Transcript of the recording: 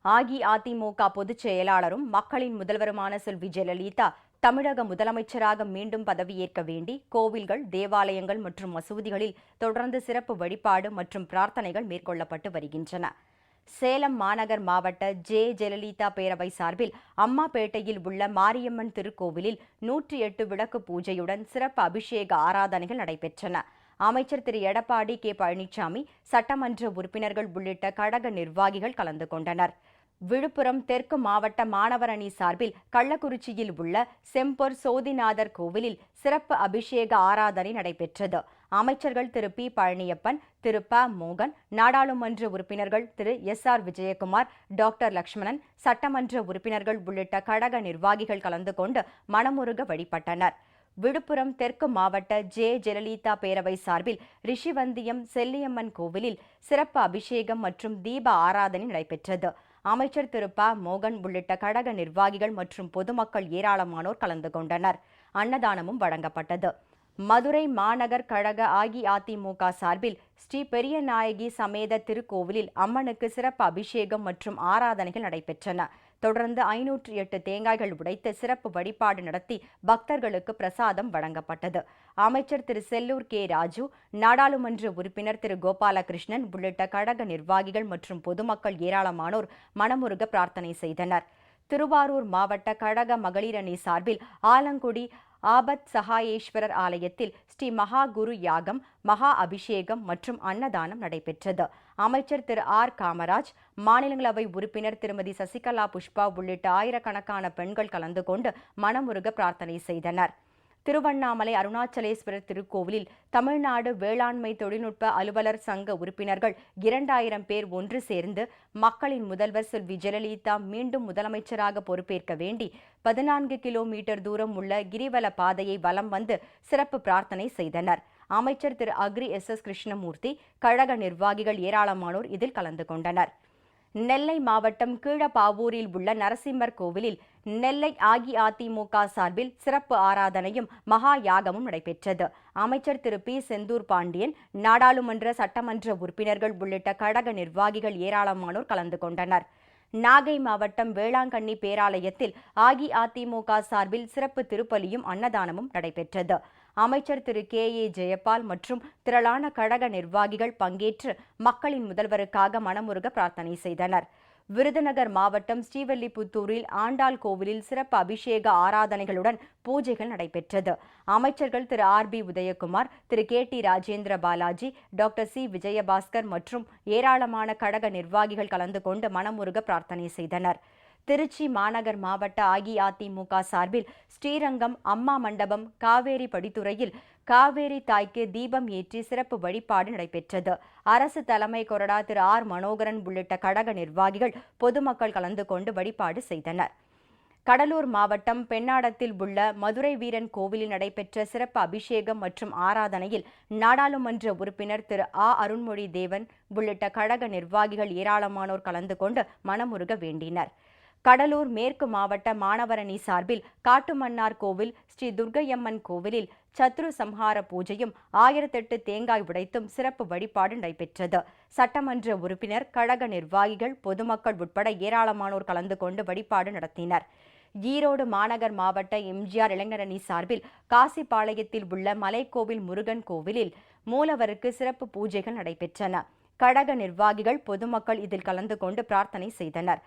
அஇஅதிமுக பொதுச் செயலாளரும் மக்களின் முதல்வருமான செல்வி ஜெயலலிதா தமிழக முதலமைச்சராக மீண்டும் பதவியேற்க வேண்டி கோவில்கள், தேவாலயங்கள் மற்றும் மசூதிகளில் தொடர்ந்து சிறப்பு வழிபாடு மற்றும் பிரார்த்தனைகள் மேற்கொள்ளப்பட்டு வருகின்றன. சேலம் மாநகர் மாவட்ட ஜெயலலிதா பேரவை சார்பில் அம்மாபேட்டையில் உள்ள மாரியம்மன் திருக்கோவிலில் 108 விளக்கு பூஜையுடன் சிறப்பு அபிஷேக ஆராதனைகள் நடைபெற்றன. அமைச்சர் திரு எடப்பாடி கே பழனிசாமி, சட்டமன்ற உறுப்பினர்கள் உள்ளிட்ட கழக நிர்வாகிகள் கலந்து கொண்டனர். விழுப்புரம் தெற்கு மாவட்ட மாணவர் அணி சார்பில் கள்ளக்குறிச்சியில் உள்ள செம்பொர் சோதிநாதர் கோவிலில் சிறப்பு அபிஷேக ஆராதனை நடைபெற்றது. அமைச்சர்கள் திரு பி பழனியப்பன், திரு ப மோகன், நாடாளுமன்ற உறுப்பினர்கள் திரு எஸ்.ஆர். விஜயகுமார், டாக்டர் லட்சுமணன், சட்டமன்ற உறுப்பினர்கள் உள்ளிட்ட கழக நிர்வாகிகள் கலந்து கொண்டு மனமுருக வழிபட்டனர். விழுப்புரம் தெற்கு மாவட்ட ஜெயலலிதா பேரவை சார்பில் ரிஷிவந்தியம் செல்லியம்மன் கோவிலில் சிறப்பு அபிஷேகம் மற்றும் தீப ஆராதனை நடைபெற்றது. அமைச்சர் திரு ப மோகன் உள்ளிட்ட கழக நிர்வாகிகள் மற்றும் பொதுமக்கள் ஏராளமானோர் கலந்து கொண்டனர். அன்னதானமும் வழங்கப்பட்டது. மதுரை மாநகர் கழக அஇஅதிமுக சார்பில் ஸ்ரீ பெரியநாயகி சமேத திருக்கோவிலில் அம்மனுக்கு சிறப்பு அபிஷேகம் மற்றும் ஆராதனைகள் நடைபெற்றன. தொடர்ந்து 508 தேங்காய்கள் உடைத்து சிறப்பு வழிபாடு நடத்தி பக்தர்களுக்கு பிரசாதம் வழங்கப்பட்டது. அமைச்சர் திரு செல்லூர் கே ராஜு, நாடாளுமன்ற உறுப்பினர் திரு கோபாலகிருஷ்ணன் உள்ளிட்ட கழக நிர்வாகிகள் மற்றும் பொதுமக்கள் ஏராளமானோர் மனமுருக பிரார்த்தனை செய்தனர். திருவாரூர் மாவட்ட கழக மகளிர் அணி சார்பில் ஆலங்குடி ஆபத் சகாயேஸ்வரர் ஆலயத்தில் ஸ்ரீ மகா குரு யாகம், மகா அபிஷேகம் மற்றும் அன்னதானம் நடைபெற்றது. அமைச்சர் திரு ஆர் காமராஜ், மாநிலங்களவை உறுப்பினர் திருமதி சசிகலா புஷ்பா உள்ளிட்ட ஆயிரக்கணக்கான பெண்கள் கலந்து கொண்டு மனமுருக பிரார்த்தனை செய்தனர். திருவண்ணாமலை அருணாச்சலேஸ்வரர் திருக்கோவிலில் தமிழ்நாடு வேளாண்மை தொழில்நுட்ப அலுவலர் சங்க உறுப்பினர்கள் 2000 பேர் ஒன்று சேர்ந்து மக்களின் முதல்வர் செல்வி ஜெயலலிதா மீண்டும் முதலமைச்சராக பொறுப்பேற்க வேண்டி 14 கிலோமீட்டர் தூரம் உள்ள கிரிவல பாதையை வலம் வந்து சிறப்பு பிரார்த்தனை செய்தனர். அமைச்சர் திரு அக்ரி எஸ்.எஸ். கிருஷ்ணமூர்த்தி, கழக நிர்வாகிகள் ஏராளமானோர் இதில் கலந்து கொண்டனர். நெல்லை மாவட்டம் கீழப்பாவூரில் உள்ள நரசிம்மர் கோவிலில் நெல்லை அஇஅதிமுக சார்பில் சிறப்பு ஆராதனையும் மகா யாகமும் நடைபெற்றது. அமைச்சர் திரு பி செந்தூர் பாண்டியன், நாடாளுமன்ற சட்டமன்ற உறுப்பினர்கள் உள்ளிட்ட கழக நிர்வாகிகள் ஏராளமானோர் கலந்து கொண்டனர். நாகை மாவட்டம் வேளாங்கண்ணி பேராலயத்தில் அஇஅதிமுக சார்பில் சிறப்பு திருப்பலியும் அன்னதானமும் நடைபெற்றது. அமைச்சர் திரு கே ஏ ஜெயபால் மற்றும் திரளான கழக நிர்வாகிகள் பங்கேற்று மக்களின் முதல்வருக்காக மனமுருக பிரார்த்தனை செய்தனர். விருதுநகர் மாவட்டம் ஸ்ரீவில்லிபுத்தூரில் ஆண்டாள் கோவிலில் சிறப்பு அபிஷேக ஆராதனைகளுடன் பூஜைகள் நடைபெற்றது. அமைச்சர்கள் Thiru R P Udhayakumar, Thiru K T Rajendra Balaji, doctor C Vijayabaskar மற்றும் ஏராளமான கழக நிர்வாகிகள் கலந்து கொண்டு மனமுருக பிரார்த்தனை செய்தனர். திருச்சி மாநகர் மாவட்ட அஇஅதிமுக சார்பில் ஸ்ரீரங்கம் அம்மா மண்டபம் காவேரி படித்துறையில் காவேரி தாய்க்கு தீபம் ஏற்றி சிறப்பு வழிபாடு நடைபெற்றது. அரசு தலைமை கொறடா திரு ஆர் மனோகரன் உள்ளிட்ட கழக நிர்வாகிகள் பொதுமக்கள் கலந்து கொண்டு வழிபாடு செய்தனர். கடலூர் மாவட்டம் பெண்ணாடத்தில் உள்ள மதுரை வீரன் கோவிலில் நடைபெற்ற சிறப்பு அபிஷேகம் மற்றும் ஆராதனையில் நாடாளுமன்ற உறுப்பினர் திரு ஆ அருண்மொழி தேவன் உள்ளிட்ட கழக நிர்வாகிகள் ஏராளமானோர் கலந்து கொண்டு மனமுருக வேண்டினர். கடலூர் மேற்கு மாவட்ட மாணவர் அணி சார்பில் காட்டுமன்னார் கோவில் ஸ்ரீ துர்க்கையம்மன் கோவிலில் சத்ரு சம்ஹார பூஜையும் 1008 தேங்காய் உடைத்தும் சிறப்பு வழிபாடு நடைபெற்றது. சட்டமன்ற உறுப்பினர், கழக நிர்வாகிகள், பொதுமக்கள் உட்பட ஏராளமானோர் கலந்து கொண்டு வழிபாடு நடத்தினர். ஈரோடு மாநகர் மாவட்ட எம்ஜிஆர் இளைஞர் அணி சார்பில் காசிப்பாளையத்தில் உள்ள மலைக்கோவில் முருகன் கோவிலில் மூலவருக்கு சிறப்பு பூஜைகள் நடைபெற்றன. கழக நிர்வாகிகள், பொதுமக்கள் இதில் கலந்து கொண்டு பிரார்த்தனை செய்தனர்.